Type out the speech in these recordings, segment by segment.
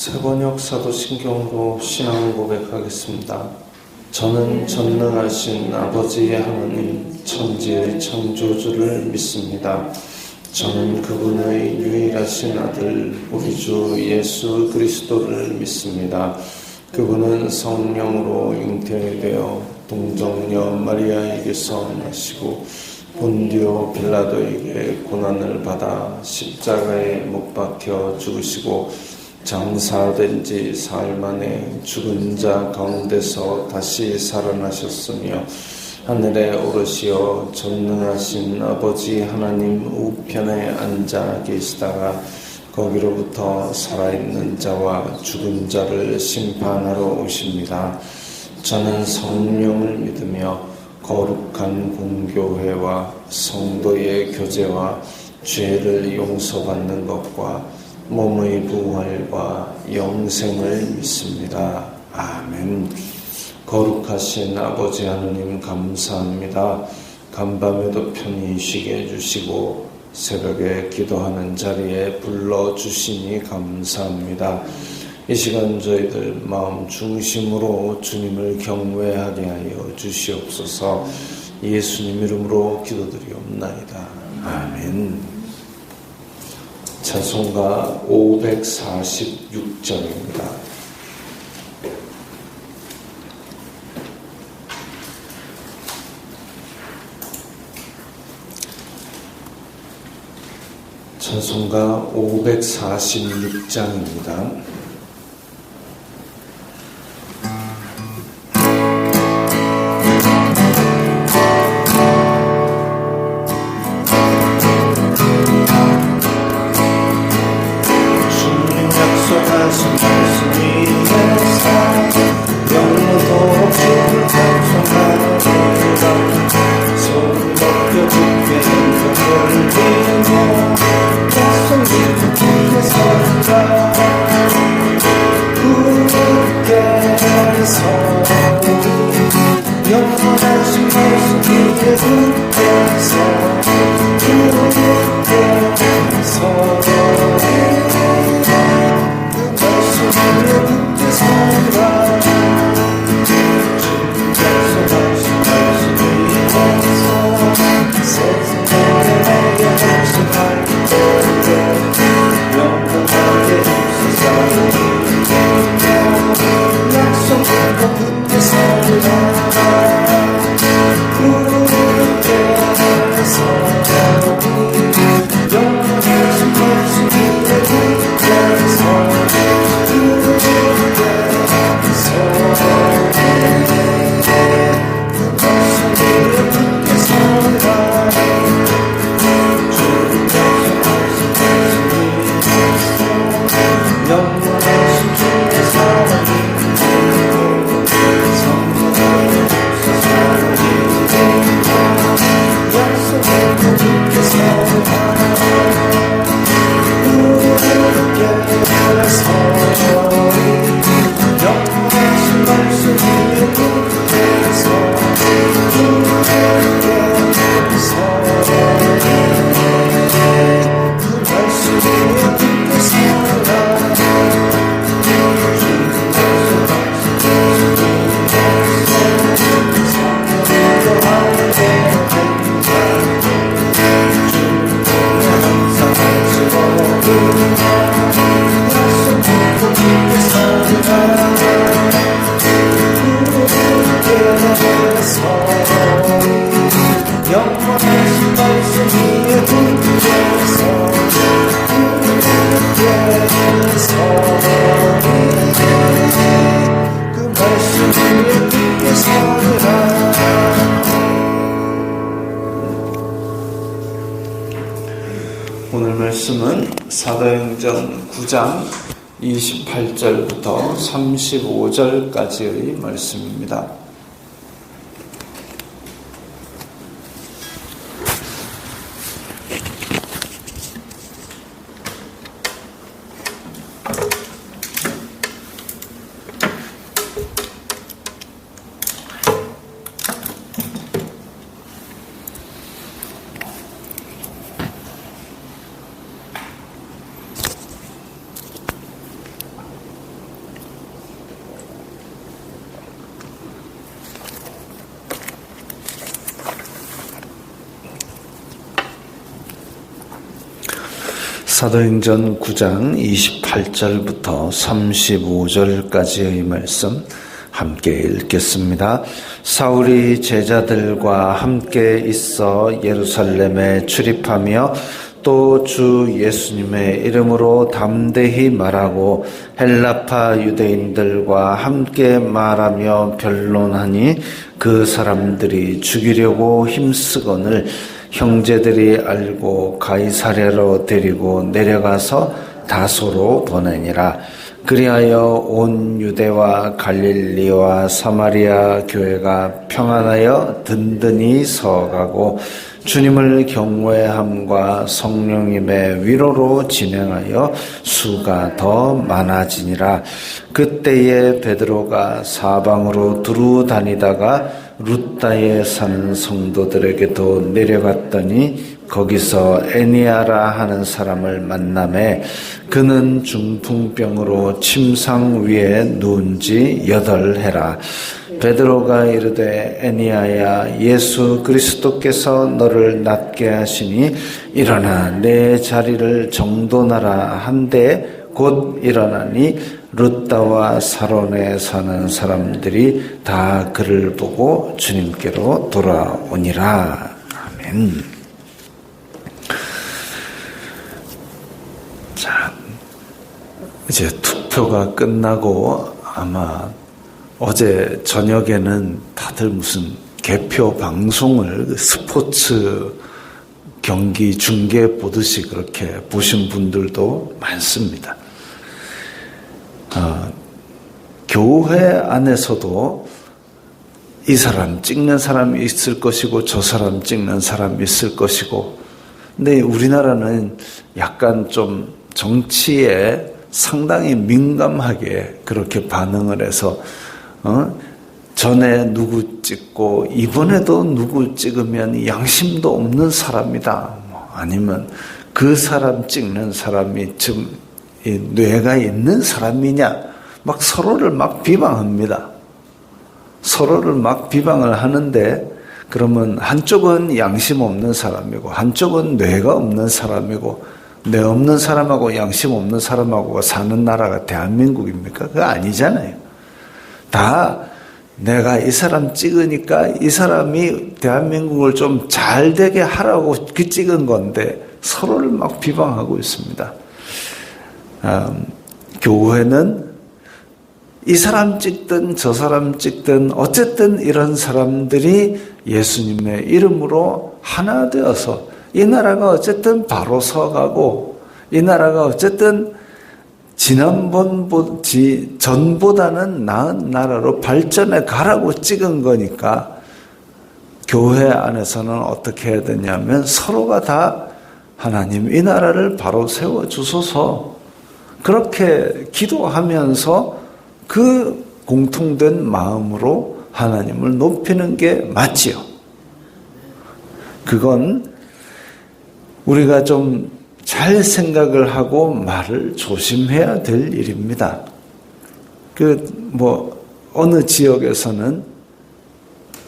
세번역 사도신경으로 신앙 고백하겠습니다. 저는 전능하신 아버지 하나님 천지의 창조주를 믿습니다. 저는 그분의 유일하신 아들 우리 주 예수 그리스도를 믿습니다. 그분은 성령으로 잉태되어 동정녀 마리아에게서 나시고 본디오 빌라도에게 고난을 받아 십자가에 못 박혀 죽으시고 장사된 지 사흘 만에 죽은 자 가운데서 다시 살아나셨으며 하늘에 오르시어 전능하신 아버지 하나님 우편에 앉아 계시다가 거기로부터 살아있는 자와 죽은 자를 심판하러 오십니다. 저는 성령을 믿으며 거룩한 공교회와 성도의 교제와 죄를 용서받는 것과 몸의 부활과 영생을 믿습니다. 아멘. 거룩하신 아버지 하나님 감사합니다. 간밤에도 편히 쉬게 해주시고 새벽에 기도하는 자리에 불러주시니 감사합니다. 이 시간 저희들 마음 중심으로 주님을 경외하게 하여 주시옵소서. 예수님 이름으로 기도드리옵나이다. 아멘. 찬송가 546장입니다. 찬송가 546장입니다. 오늘 말씀은 사도행전 9장 28절부터 35절까지의 말씀입니다. 사도행전 9장 28절부터 35절까지의 말씀 함께 읽겠습니다. 사울이 제자들과 함께 있어 예루살렘에 출입하며 또 주 예수님의 이름으로 담대히 말하고 헬라파 유대인들과 함께 말하며 변론하니 그 사람들이 죽이려고 힘쓰거늘 형제들이 알고 가이사랴로 데리고 내려가서 다소로 보내니라. 그리하여 온 유대와 갈릴리와 사마리아 교회가 평안하여 든든히 서가고 주님을 경외함과 성령님의 위로로 진행하여 수가 더 많아지니라. 그때에 베드로가 사방으로 두루 다니다가 루다에 사는 성도들에게도 내려갔더니 거기서 에니아라 하는 사람을 만나매 그는 중풍병으로 침상 위에 누운 지 8해라. 베드로가 이르되 에니아야, 예수 그리스도께서 너를 낫게 하시니 일어나 내 자리를 정돈하라 한데 곧 일어나니 루다와 사론에 사는 사람들이 다 그를 보고 주님께로 돌아오니라. 아멘. 자, 이제 투표가 끝나고 아마 어제 저녁에는 다들 무슨 개표 방송을 스포츠 경기 중계 보듯이 그렇게 보신 분들도 많습니다. 교회 안에서도 이 사람 찍는 사람이 있을 것이고 저 사람 찍는 사람이 있을 것이고, 근데 우리나라는 약간 좀 정치에 상당히 민감하게 그렇게 반응을 해서 전에 누구 찍고 이번에도 누구 찍으면 양심도 없는 사람이다, 아니면 그 사람 찍는 사람이 좀 뇌가 있는 사람이냐, 막 서로를 막 비방합니다. 서로를 막 비방을 하는데, 그러면 한쪽은 양심 없는 사람이고 한쪽은 뇌가 없는 사람이고, 뇌 없는 사람하고 양심 없는 사람하고 사는 나라가 대한민국입니까? 그거 아니잖아요. 다 내가 이 사람 찍으니까 이 사람이 대한민국을 좀 잘 되게 하라고 그 찍은 건데 서로를 막 비방하고 있습니다. 교회는 이 사람 찍든 저 사람 찍든 어쨌든 이런 사람들이 예수님의 이름으로 하나 되어서 이 나라가 어쨌든 바로 서가고 이 나라가 어쨌든 전보다는 나은 나라로 발전해 가라고 찍은 거니까, 교회 안에서는 어떻게 해야 되냐면 서로가 다 하나님 이 나라를 바로 세워주소서, 그렇게 기도하면서 그 공통된 마음으로 하나님을 높이는 게 맞지요. 그건 우리가 좀 잘 생각을 하고 말을 조심해야 될 일입니다. 어느 지역에서는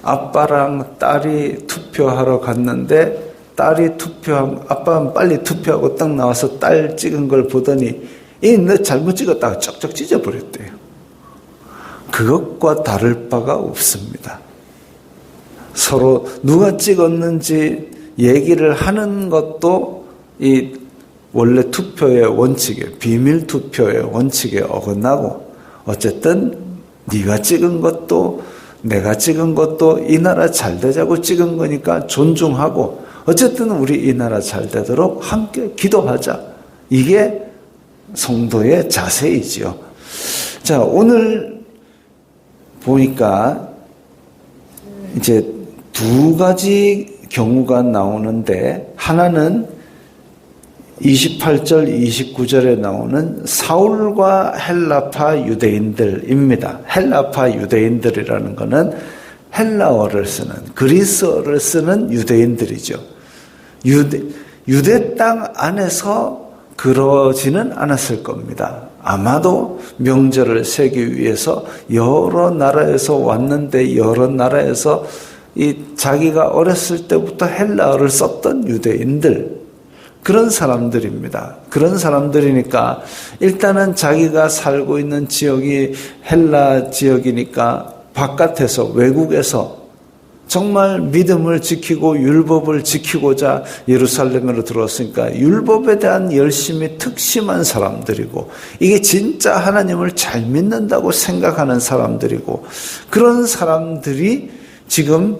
아빠랑 딸이 투표하러 갔는데 아빠는 빨리 투표하고 딱 나와서 딸 찍은 걸 보더니 너 잘못 찍었다가 쩍쩍 찢어버렸대요. 그것과 다를 바가 없습니다. 서로 누가 찍었는지 얘기를 하는 것도 이 원래 투표의 원칙에, 비밀 투표의 원칙에 어긋나고, 어쨌든 네가 찍은 것도 내가 찍은 것도 이 나라 잘 되자고 찍은 거니까 존중하고, 어쨌든 우리 이 나라 잘 되도록 함께 기도하자. 이게 성도의 자세이지요. 자, 오늘 보니까 이제 두 가지 경우가 나오는데, 하나는 28절, 29절에 나오는 사울과 헬라파 유대인들입니다. 헬라파 유대인들이라는 것은 헬라어를 쓰는, 그리스어를 쓰는 유대인들이죠. 유대 땅 안에서 그러지는 않았을 겁니다. 아마도 명절을 세기 위해서 여러 나라에서 왔는데, 여러 나라에서 자기가 어렸을 때부터 헬라어를 썼던 유대인들, 그런 사람들입니다. 그런 사람들이니까 일단은 자기가 살고 있는 지역이 헬라 지역이니까 바깥에서 외국에서 정말 믿음을 지키고 율법을 지키고자 예루살렘으로 들어왔으니까 율법에 대한 열심이 특심한 사람들이고 이게 진짜 하나님을 잘 믿는다고 생각하는 사람들이고 그런 사람들이 지금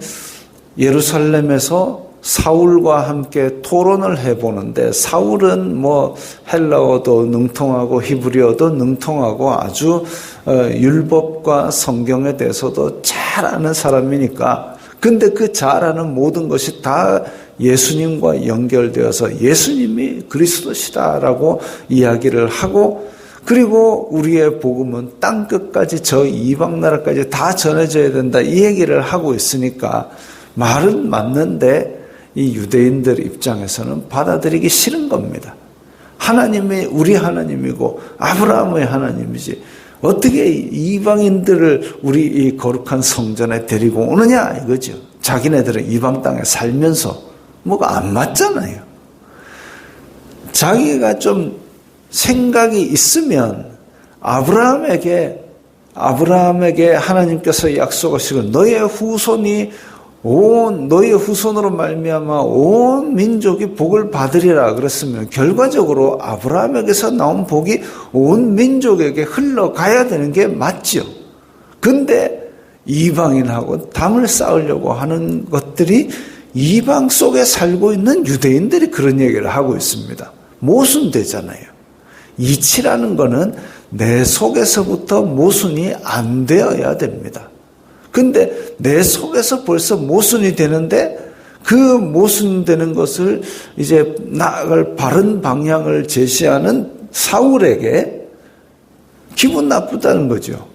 예루살렘에서 사울과 함께 토론을 해보는데 사울은 뭐 헬라어도 능통하고 히브리어도 능통하고 아주 율법과 성경에 대해서도 잘 아는 사람이니까 근데 그 잘 아는 모든 것이 다 예수님과 연결되어서 예수님이 그리스도시다라고 이야기를 하고 그리고 우리의 복음은 땅끝까지 저 이방 나라까지 다 전해져야 된다 이 얘기를 하고 있으니까 말은 맞는데 이 유대인들 입장에서는 받아들이기 싫은 겁니다. 하나님이 우리 하나님이고 아브라함의 하나님이지 어떻게 이방인들을 우리 이 거룩한 성전에 데리고 오느냐 이거죠. 자기네들은 이방 땅에 살면서 뭐가 안 맞잖아요. 자기가 좀 생각이 있으면 아브라함에게 하나님께서 약속하시고 너의 후손으로 말미암아 온 민족이 복을 받으리라 그랬으면 결과적으로 아브라함에게서 나온 복이 온 민족에게 흘러가야 되는 게 맞죠. 근데 이방인하고 담을 쌓으려고 하는 것들이 이방 속에 살고 있는 유대인들이 그런 얘기를 하고 있습니다. 모순되잖아요. 이치라는 거는 내 속에서부터 모순이 안 되어야 됩니다. 근데 내 속에서 벌써 모순이 되는데 그 모순되는 것을 이제 나아갈 바른 방향을 제시하는 사울에게 기분 나쁘다는 거죠.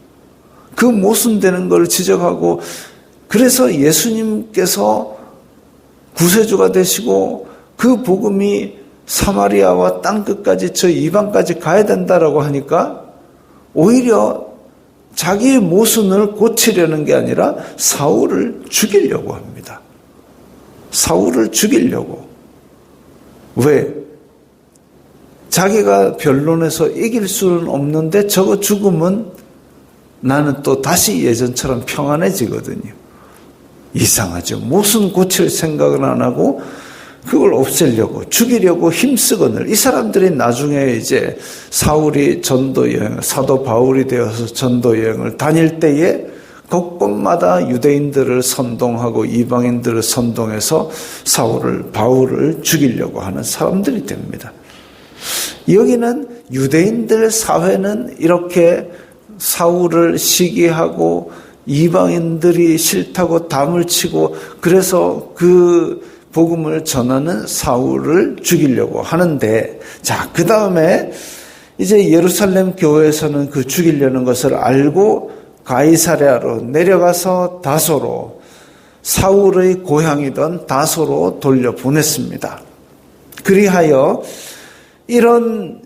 그 모순되는 걸 지적하고 그래서 예수님께서 구세주가 되시고 그 복음이 사마리아와 땅끝까지 저 이방까지 가야 된다라고 하니까 오히려 자기의 모순을 고치려는 게 아니라 사울을 죽이려고 합니다. 사울을 죽이려고. 왜? 자기가 변론에서 이길 수는 없는데 저거 죽으면 나는 또 다시 예전처럼 평안해지거든요. 이상하죠. 모순 고칠 생각을 안 하고 그걸 없애려고 죽이려고 힘쓰거늘 이 사람들이 나중에 이제 사울이 전도여행 사도 바울이 되어서 전도여행을 다닐 때에 곳곳마다 유대인들을 선동하고 이방인들을 선동해서 바울을 죽이려고 하는 사람들이 됩니다. 여기는 유대인들 사회는 이렇게 사울을 시기하고 이방인들이 싫다고 담을 치고 그래서 그 복음을 전하는 사울을 죽이려고 하는데 자, 그 다음에 이제 예루살렘 교회에서는 그 죽이려는 것을 알고 가이사랴로 내려가서 다소로 사울의 고향이던 다소로 돌려보냈습니다. 그리하여 이런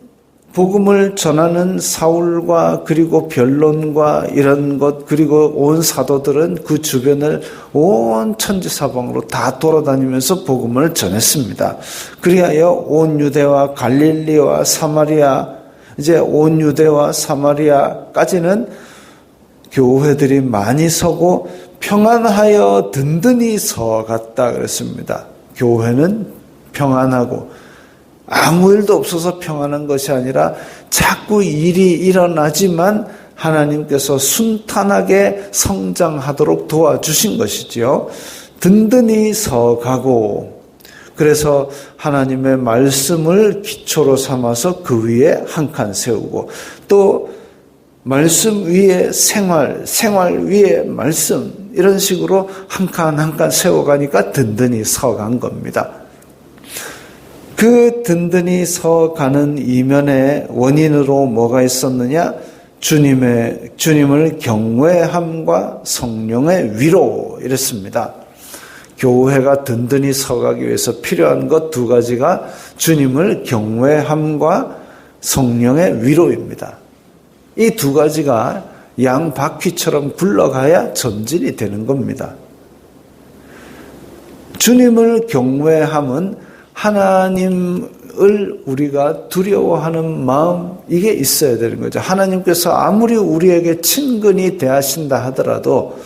복음을 전하는 사울과 그리고 변론과 이런 것 그리고 온 사도들은 그 주변을 온 천지사방으로 다 돌아다니면서 복음을 전했습니다. 그리하여 온 유대와 갈릴리와 사마리아 이제 온 유대와 사마리아까지는 교회들이 많이 서고 평안하여 든든히 서갔다 그랬습니다. 교회는 평안하고 아무 일도 없어서 평안한 것이 아니라 자꾸 일이 일어나지만 하나님께서 순탄하게 성장하도록 도와주신 것이지요. 든든히 서가고 그래서 하나님의 말씀을 기초로 삼아서 그 위에 한 칸 세우고 또 말씀 위에 생활 위에 말씀 이런 식으로 한 칸 한 칸 세워가니까 든든히 서간 겁니다. 그 든든히 서가는 이면에 원인으로 뭐가 있었느냐? 주님을 경외함과 성령의 위로 이랬습니다. 교회가 든든히 서가기 위해서 필요한 것 두 가지가 주님을 경외함과 성령의 위로입니다. 이 두 가지가 양 바퀴처럼 굴러가야 전진이 되는 겁니다. 주님을 경외함은 하나님의 하나님을 우리가 두려워하는 마음, 이게 있어야 되는 거죠. 하나님께서 아무리 우리에게 친근히 대하신다 하더라도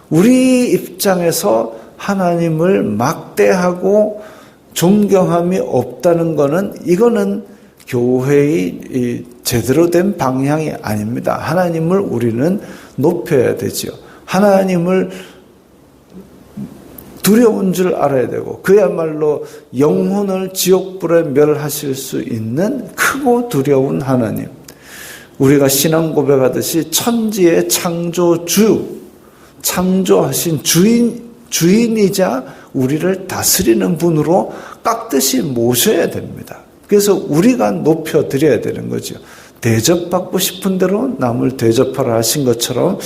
우리 입장에서 하나님을 막대하고 존경함이 없다는 것은, 이거는 교회의 제대로 된 방향이 아닙니다. 하나님을 우리는 높여야 되죠. 하나님을 두려운 줄 알아야 되고, 그야말로 영혼을 지옥불에 멸하실 수 있는 크고 두려운 하나님. 우리가 신앙 고백하듯이 천지의 창조주, 창조하신 주인이자 우리를 다스리는 분으로 깍듯이 모셔야 됩니다. 그래서 우리가 높여드려야 되는 거죠. 대접받고 싶은 대로 남을 대접하라 하신 것처럼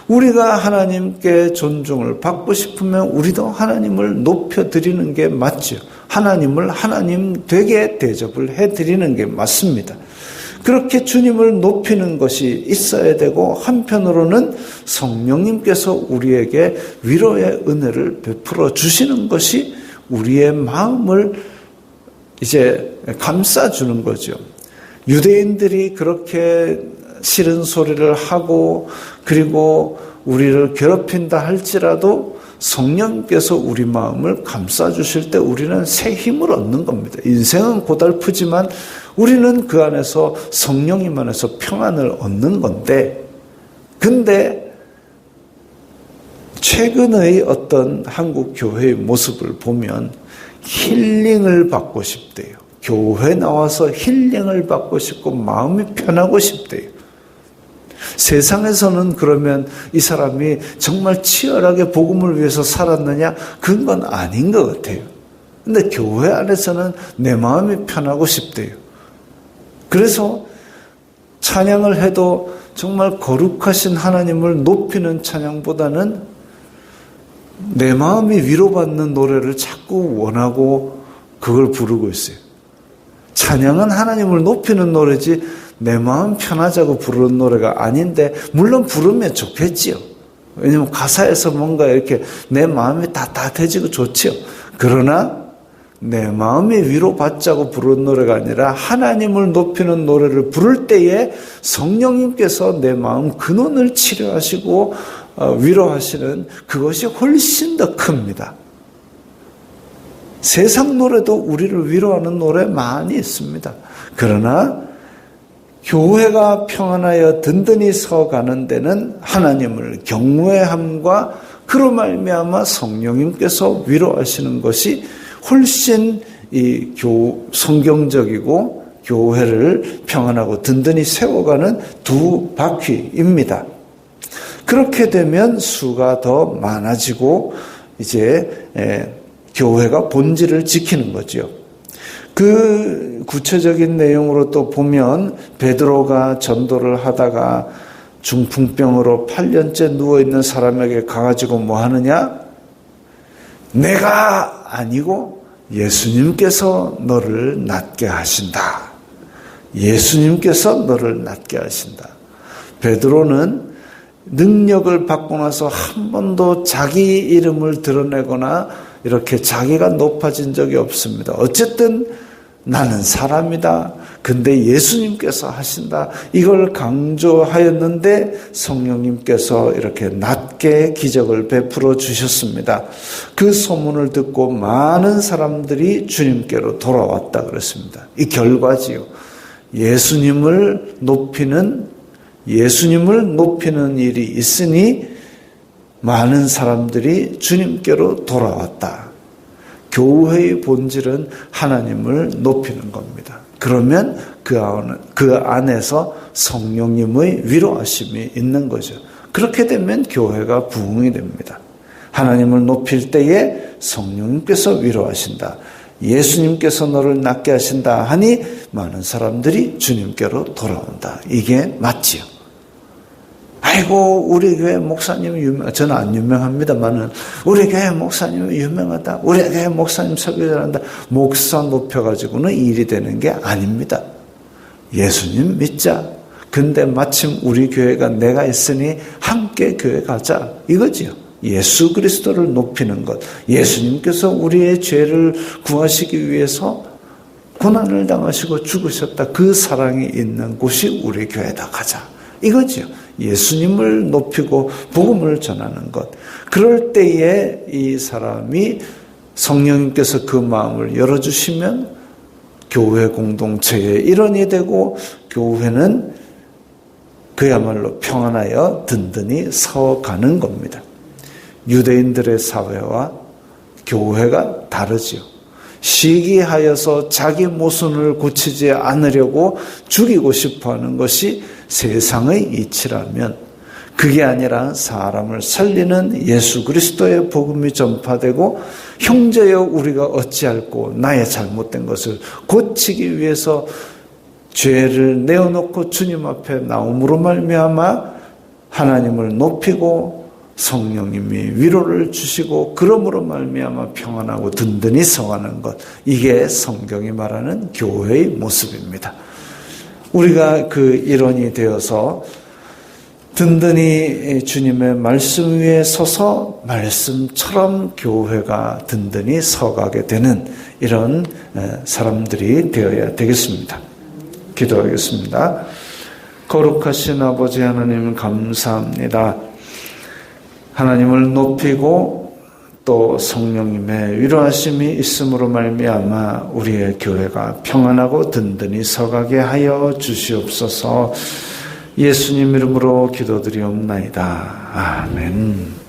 우리가 하나님께 존중을 받고 싶으면 우리도 하나님을 높여드리는 게 맞죠. 하나님을 하나님 되게 대접을 해드리는 게 맞습니다. 그렇게 주님을 높이는 것이 있어야 되고, 한편으로는 성령님께서 우리에게 위로의 은혜를 베풀어 주시는 것이 우리의 마음을 이제 감싸주는 거죠. 유대인들이 그렇게 싫은 소리를 하고 그리고 우리를 괴롭힌다 할지라도 성령께서 우리 마음을 감싸주실 때 우리는 새 힘을 얻는 겁니다. 인생은 고달프지만 우리는 그 안에서 성령님 안에서 평안을 얻는 건데, 근데 최근의 어떤 한국 교회의 모습을 보면 힐링을 받고 싶대요. 교회 나와서 힐링을 받고 싶고 마음이 편하고 싶대요. 세상에서는 그러면 이 사람이 정말 치열하게 복음을 위해서 살았느냐? 그건 아닌 것 같아요. 근데 교회 안에서는 내 마음이 편하고 싶대요. 그래서 찬양을 해도 정말 거룩하신 하나님을 높이는 찬양보다는 내 마음이 위로받는 노래를 자꾸 원하고 그걸 부르고 있어요. 찬양은 하나님을 높이는 노래지 내 마음 편하자고 부르는 노래가 아닌데, 물론 부르면 좋겠지요. 왜냐하면 가사에서 뭔가 이렇게 내 마음이 따뜻해지고 좋지요. 그러나 내 마음이 위로받자고 부르는 노래가 아니라 하나님을 높이는 노래를 부를 때에 성령님께서 내 마음 근원을 치료하시고 위로하시는 그것이 훨씬 더 큽니다. 세상 노래도 우리를 위로하는 노래 많이 있습니다. 그러나 교회가 평안하여 든든히 서가는 데는 하나님을 경외함과 그로 말미암아 성령님께서 위로하시는 것이 훨씬 성경적이고 교회를 평안하고 든든히 세워가는 두 바퀴입니다. 그렇게 되면 수가 더 많아지고 이제 교회가 본질을 지키는 거죠. 그 구체적인 내용으로 또 보면 베드로가 전도를 하다가 중풍병으로 8년째 누워있는 사람에게 가가지고 뭐 하느냐? 내가 아니고 예수님께서 너를 낫게 하신다. 예수님께서 너를 낫게 하신다. 베드로는 능력을 받고 나서 한 번도 자기 이름을 드러내거나 이렇게 자기가 높아진 적이 없습니다. 어쨌든 나는 사람이다. 근데 예수님께서 하신다. 이걸 강조하였는데 성령님께서 이렇게 낫게 기적을 베풀어 주셨습니다. 그 소문을 듣고 많은 사람들이 주님께로 돌아왔다 그랬습니다. 이 결과지요. 예수님을 높이는 일이 있으니 많은 사람들이 주님께로 돌아왔다. 교회의 본질은 하나님을 높이는 겁니다. 그러면 그 안에서 성령님의 위로하심이 있는 거죠. 그렇게 되면 교회가 부흥이 됩니다. 하나님을 높일 때에 성령님께서 위로하신다. 예수님께서 너를 낫게 하신다 하니 많은 사람들이 주님께로 돌아온다. 이게 맞지요. 아이고 우리 교회 목사님 저는 안 유명합니다만은 우리 교회 목사님 유명하다. 우리 교회 목사님 설교 잘한다. 목사 높여가지고는 일이 되는 게 아닙니다. 예수님 믿자. 근데 마침 우리 교회가 내가 있으니 함께 교회 가자. 이거지요. 예수 그리스도를 높이는 것. 예수님께서 우리의 죄를 구하시기 위해서 고난을 당하시고 죽으셨다. 그 사랑이 있는 곳이 우리 교회다. 가자. 이거죠. 예수님을 높이고 복음을 전하는 것. 그럴 때에 이 사람이 성령님께서 그 마음을 열어주시면 교회 공동체의 일원이 되고 교회는 그야말로 평안하여 든든히 서가는 겁니다. 유대인들의 사회와 교회가 다르지요. 시기하여서 자기 모순을 고치지 않으려고 죽이고 싶어하는 것이 세상의 이치라면 그게 아니라 사람을 살리는 예수 그리스도의 복음이 전파되고 형제여 우리가 어찌할꼬 나의 잘못된 것을 고치기 위해서 죄를 내어놓고 주님 앞에 나옴으로 말미암아 하나님을 높이고 성령님이 위로를 주시고 그러므로 말미암아 평안하고 든든히 서가는 것, 이게 성경이 말하는 교회의 모습입니다. 우리가 그 일원이 되어서 든든히 주님의 말씀 위에 서서 말씀처럼 교회가 든든히 서가게 되는 이런 사람들이 되어야 되겠습니다. 기도하겠습니다. 거룩하신 아버지 하나님 감사합니다. 하나님을 높이고 또 성령님의 위로하심이 있음으로 말미암아 우리의 교회가 평안하고 든든히 서가게 하여 주시옵소서. 예수님 이름으로 기도드리옵나이다. 아멘.